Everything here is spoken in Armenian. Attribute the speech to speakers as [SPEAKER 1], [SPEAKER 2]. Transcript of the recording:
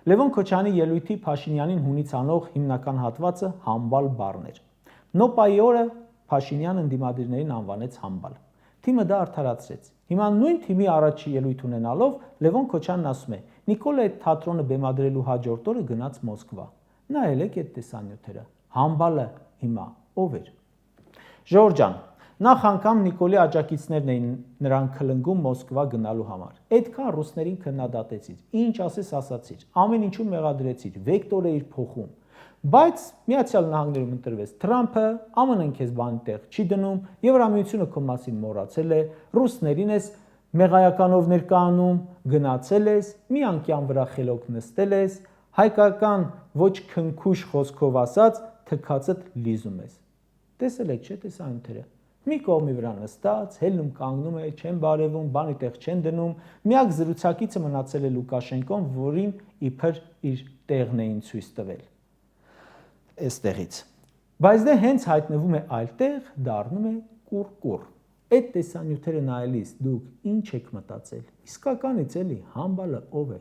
[SPEAKER 1] Լևոն Քոչարյանի ելույթի Փաշինյանին հունից անող հիմնական հատվածը համբալ բառն էր։ Նոպայի օրը Փաշինյանը ընդդիմադիրներին անվանեց համբալ։ Թիմը դա արդարացրեց։ Հիմա նույն թիմի առաջի ելույթ ունենալով Լևոն Քոչարյանն ասում է. Նիկոլը այդ թատրոնը բեմադրելու հաջորդ օրը գնաց Մոսկվա։ Նայեք այդ տեսանյութերը։ Համբալը հիմա ով էր։ Ժորժ ջան, նախ անգամ Նիկոլի աջակիցներն էին նրան քլնգում Մոսկվա գնալու համար։ Այդքան ռուսներին քննադատեցիր, ինչ ասես ասացիր, ամեն ինչում մեղադրեցիր, վեկտոր էիր փոխում։ Բայց Միացյալ Նահանգներում ընտրվեց Թրամփը, ԱՄՆ-ն քեզ բանի տեղ չի դնում, Եվրամիությունը քո մասին մոռացել է, ռուսներին ես մեղայականով ներկայանում, գնացել ես, մի անկյան վրա խելոք նստել ես, հայկական ոչ քնքուշ խոսքով ասած թքածդ լիզում ես։ Տեսել եք չէ տեսանյութերը։ Մի կողմի վրա նստած, հելնում կանգնում է, չեն բարևում, բանի տեղ չեն դնում, միակ զրուցակիցը մնացել է Լուկաշենկոն, որին իբր իր տեղն էին ցույց տվել։ Այստեղից։ Բայց դե հենց հայտնվում է այլ տեղ, դառնում է կուր։ Այդ տեսանյութերը նայելիս դուք ինչ եք մտածել։ Իսկականից էլի համբալը ով է։